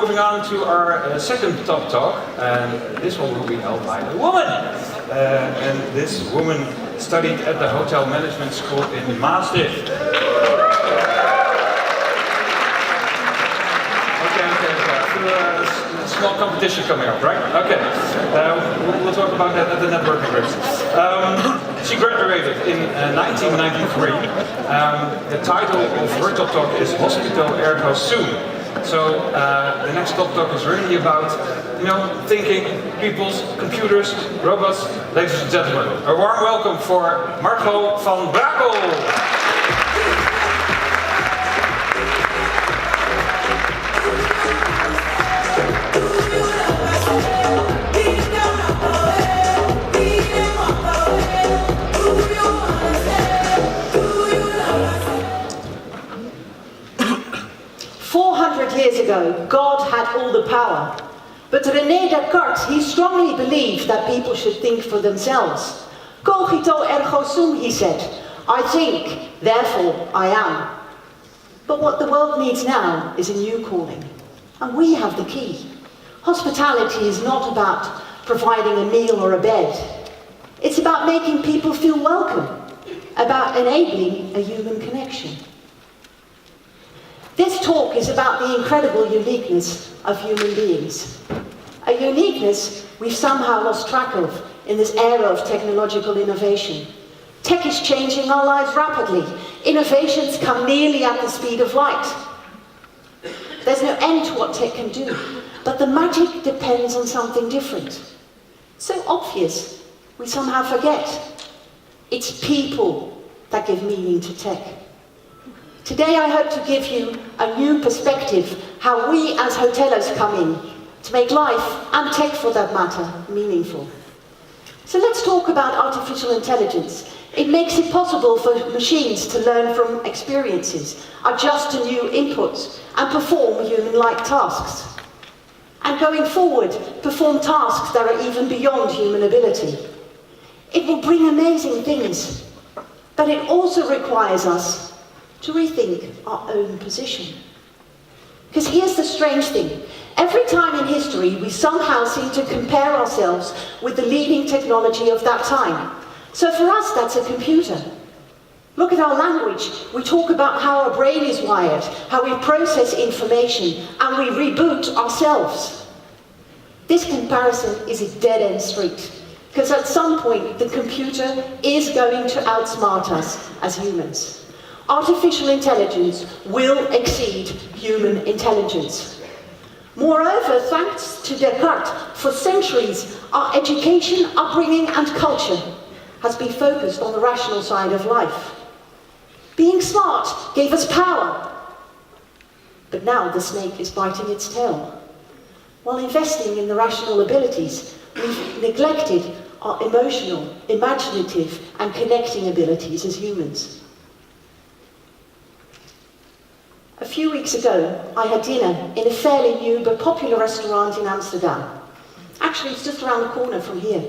moving on to our second Top Talk, and this one will be held by a woman. And this woman studied at the Hotel Management School in Maastricht. Small competition coming up, right? Okay. We'll talk about that at the networking groups. She graduated in 1993. The title of her Top Talk is Hospito, ergo Sum. So the next Top Talk is really about, thinking, peoples, computers, robots. Ladies and gentlemen, a warm welcome for Margôt van Brakel. 400 years ago, God had all the power. But René Descartes, he strongly believed that people should think for themselves. Cogito ergo sum, he said. I think, therefore I am. But what the world needs now is a new calling. And we have the key. Hospitality is not about providing a meal or a bed. It's about making people feel welcome, about enabling a human connection. This talk is about the incredible uniqueness of human beings. A uniqueness we've somehow lost track of in this era of technological innovation. Tech is changing our lives rapidly. Innovations come nearly at the speed of light. There's no end to what tech can do, but the magic depends on something different. So obvious, we somehow forget. It's people that give meaning to tech. Today I hope to give you a new perspective how we as hotellos come in to make life, and tech for that matter, meaningful. So let's talk about artificial intelligence. It makes it possible for machines to learn from experiences, adjust to new inputs, and perform human-like tasks. And going forward, perform tasks that are even beyond human ability. It will bring amazing things, but it also requires us to rethink our own position. Because here's the strange thing. Every time in history, we somehow seem to compare ourselves with the leading technology of that time. So for us, that's a computer. Look at our language. We talk about how our brain is wired, how we process information, and we reboot ourselves. This comparison is a dead-end street, because at some point, the computer is going to outsmart us as humans. Artificial intelligence will exceed human intelligence. Moreover, thanks to Descartes, for centuries, our education, upbringing, and culture has been focused on the rational side of life. Being smart gave us power. But now the snake is biting its tail. While investing in the rational abilities, we've neglected our emotional, imaginative, and connecting abilities as humans. A few weeks ago, I had dinner in a fairly new but popular restaurant in Amsterdam. Actually, it's just around the corner from here.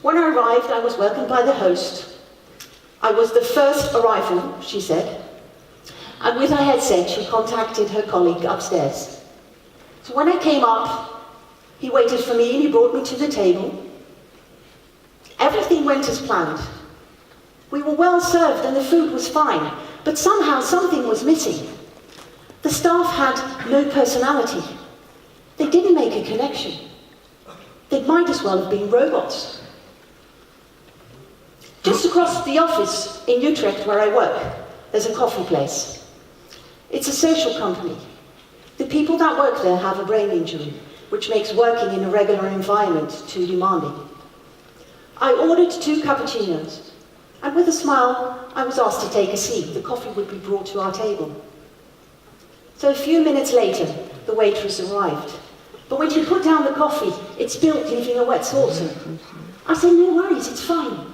When I arrived, I was welcomed by the host. I was the first arrival, she said. And with her headset, she contacted her colleague upstairs. So when I came up, he waited for me and he brought me to the table. Everything went as planned. We were well served and the food was fine, but somehow something was missing. The staff had no personality. They didn't make a connection. They might as well have been robots. Just across the office in Utrecht where I work, there's a coffee place. It's a social company. The people that work there have a brain injury, which makes working in a regular environment too demanding. I ordered 2 cappuccinos, and with a smile, I was asked to take a seat. The coffee would be brought to our table. So a few minutes later, the waitress arrived. But when she put down the coffee, it spilled, leaving a wet saucer. I said, no worries, it's fine.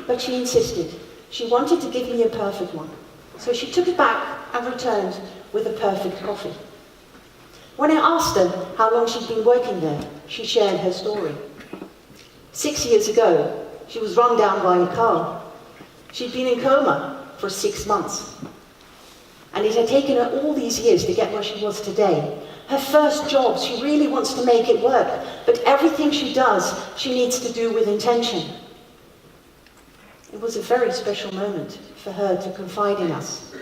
But she insisted. She wanted to give me a perfect one. So she took it back and returned with a perfect coffee. When I asked her how long she'd been working there, she shared her story. 6 years ago, she was run down by a car. She'd been in coma for 6 months. And it had taken her all these years to get where she was today. Her first job, she really wants to make it work, but everything she does, she needs to do with intention. It was a very special moment for her to confide in us.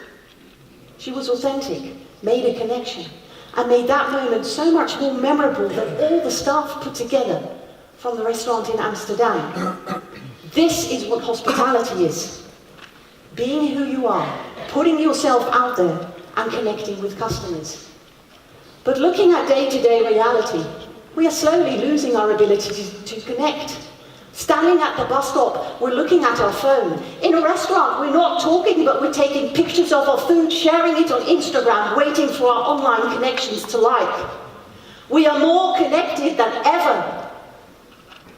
She was authentic, made a connection, and made that moment so much more memorable than all the staff put together from the restaurant in Amsterdam. This is what hospitality is. Being who you are, putting yourself out there, and connecting with customers. But looking at day-to-day reality, we are slowly losing our ability to connect. Standing at the bus stop, we're looking at our phone. In a restaurant, we're not talking, but we're taking pictures of our food, sharing it on Instagram, waiting for our online connections to like. We are more connected than ever.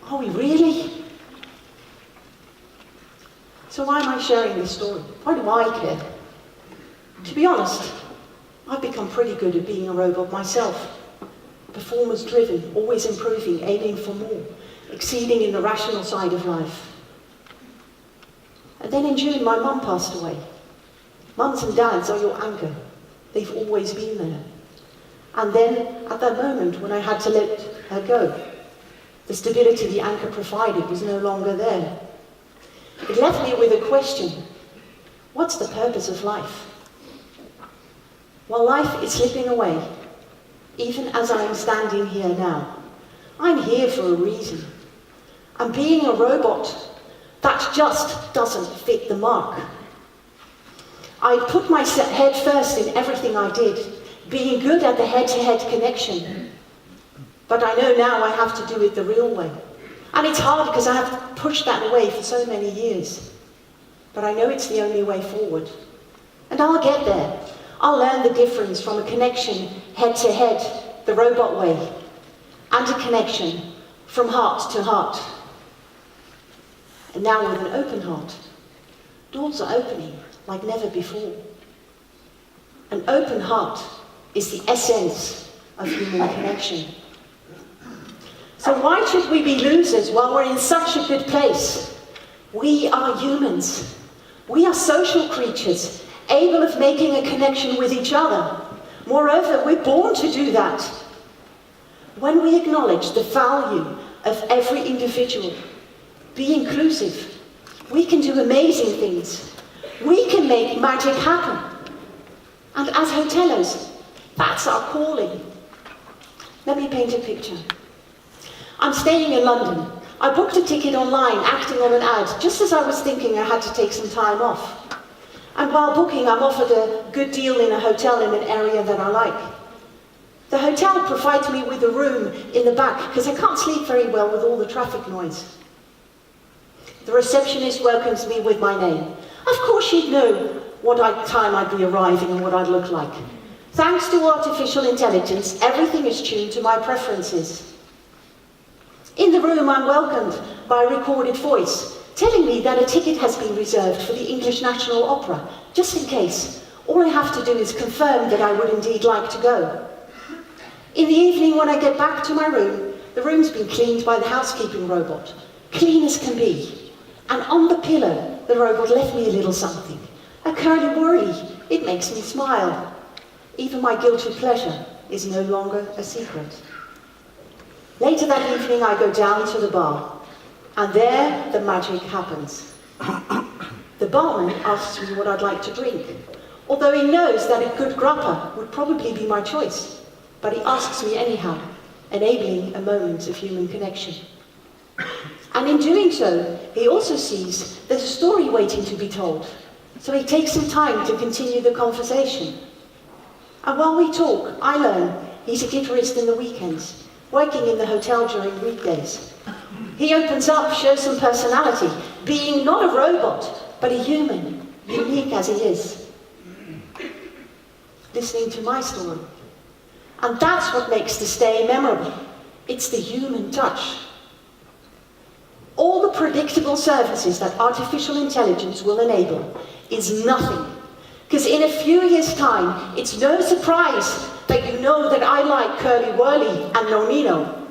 Are we really? So why am I sharing this story? Why do I care? To be honest, I've become pretty good at being a robot myself. Performance-driven, always improving, aiming for more, exceeding in the rational side of life. And then in June, my mum passed away. Mums and dads are your anchor. They've always been there. And then, at that moment when I had to let her go, the stability the anchor provided was no longer there. It left me with a question. What's the purpose of life? While life is slipping away, even as I am standing here now, I'm here for a reason. And being a robot, that just doesn't fit the mark. I put my head first in everything I did, being good at the head-to-head connection. But I know now I have to do it the real way. And it's hard because I have pushed that away for so many years. But I know it's the only way forward. And I'll get there. I'll learn the difference from a connection head-to-head, the robot way, and a connection from heart to heart. And now with an open heart, doors are opening like never before. An open heart is the essence of human connection. So why should we be losers while we're in such a good place? We are humans. We are social creatures, able of making a connection with each other. Moreover, we're born to do that. When we acknowledge the value of every individual, be inclusive, we can do amazing things. We can make magic happen. And as hotellos, that's our calling. Let me paint a picture. I'm staying in London. I booked a ticket online, acting on an ad, just as I was thinking I had to take some time off. And while booking, I'm offered a good deal in a hotel in an area that I like. The hotel provides me with a room in the back, because I can't sleep very well with all the traffic noise. The receptionist welcomes me with my name. Of course she'd know what time I'd be arriving and what I'd look like. Thanks to artificial intelligence, everything is tuned to my preferences. In the room, I'm welcomed by a recorded voice, telling me that a ticket has been reserved for the English National Opera, just in case. All I have to do is confirm that I would indeed like to go. In the evening, when I get back to my room, the room's been cleaned by the housekeeping robot, clean as can be. And on the pillow, the robot left me a little something, a curly whirly. It makes me smile. Even my guilty pleasure is no longer a secret. Later that evening, I go down to the bar, and there the magic happens. The barman asks me what I'd like to drink, although he knows that a good grappa would probably be my choice, but he asks me anyhow, enabling a moment of human connection. And in doing so, he also sees there's a story waiting to be told, so he takes some time to continue the conversation. And while we talk, I learn he's a guitarist in the weekends, working in the hotel during weekdays. He opens up, shows some personality, being not a robot, but a human, unique as he is. Listening to my story. And that's what makes the stay memorable. It's the human touch. All the predictable services that artificial intelligence will enable is nothing. Because in a few years' time, it's no surprise that you know that I like curly whirly and nonino.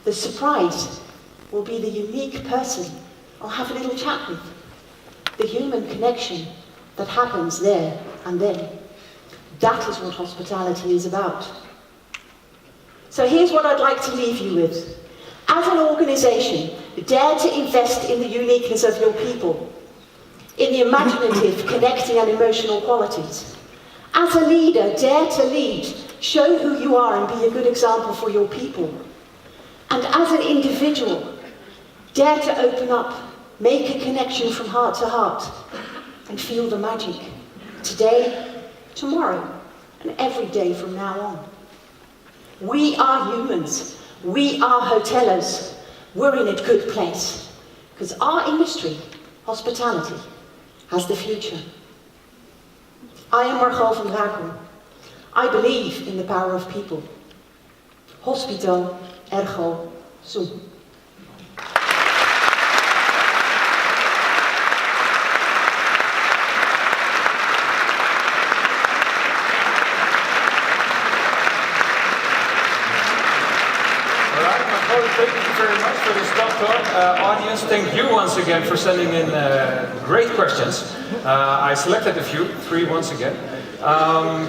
The surprise will be the unique person I'll have a little chat with. The human connection that happens there and then. That is what hospitality is about. So here's what I'd like to leave you with. As an organization, dare to invest in the uniqueness of your people, in the imaginative, connecting and emotional qualities. As a leader, dare to lead, show who you are and be a good example for your people. And as an individual, dare to open up, make a connection from heart to heart, and feel the magic. Today, tomorrow, and every day from now on. We are humans. We are hotellos. We're in a good place. Because our industry, hospitality, has the future. I am Margôt van Brakel. I believe in the power of people. Hospito, ergo, sum. Thank you very much for this TopTalk. Audience, thank you once again for sending in great questions. I selected a few, 3 once again.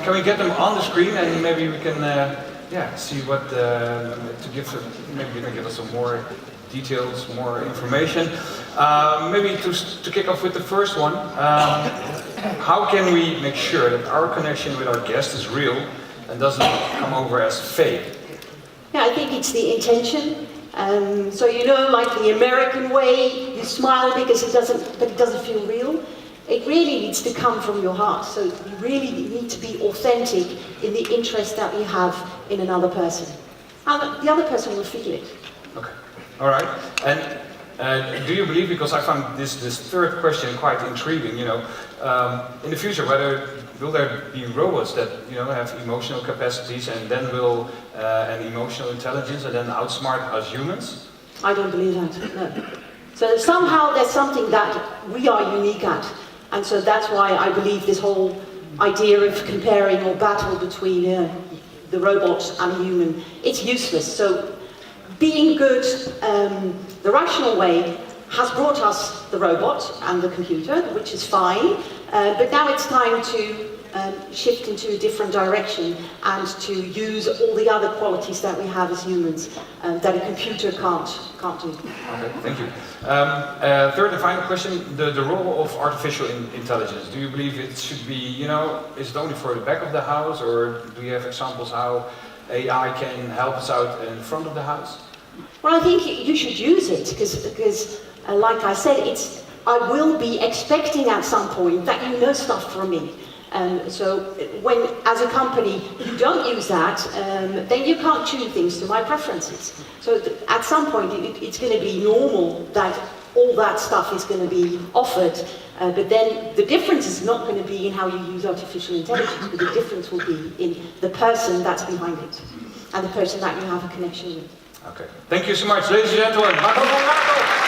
Can we get them on the screen and maybe we can see what to give them, maybe you can give us some more details, more information. Maybe to kick off with the first one, how can we make sure that our connection with our guest is real and doesn't come over as fake? Yeah, I think it's the intention. So you know, like the American way, you smile because it doesn't feel real. It really needs to come from your heart. So you really need to be authentic in the interest that you have in another person. And the other person will feel it. Okay, all right. And do you believe, because I found this third question quite intriguing, you know, in the future, will there be robots that, you know, have emotional capacities and then will and emotional intelligence and then outsmart us humans? I don't believe that, no. So somehow there's something that we are unique at. And so that's why I believe this whole idea of comparing or battle between the robot and a human, it's useless. So being good, the rational way, has brought us the robot and the computer, which is fine, but now it's time to shift into a different direction and to use all the other qualities that we have as humans that a computer can't do. Okay, thank you. Third and final question, the role of artificial intelligence. Do you believe it should be, you know, is it only for the back of the house, or do you have examples how AI can help us out in front of the house? Well, I think you should use it because like I said, I will be expecting at some point that you know stuff from me. So when, as a company, you don't use that, then you can't tune things to my preferences. So at some point, it's going to be normal that all that stuff is going to be offered, but then the difference is not going to be in how you use artificial intelligence, but the difference will be in the person that's behind it, and the person that you have a connection with. Okay. Thank you so much, ladies and gentlemen. Margôt van Brakel.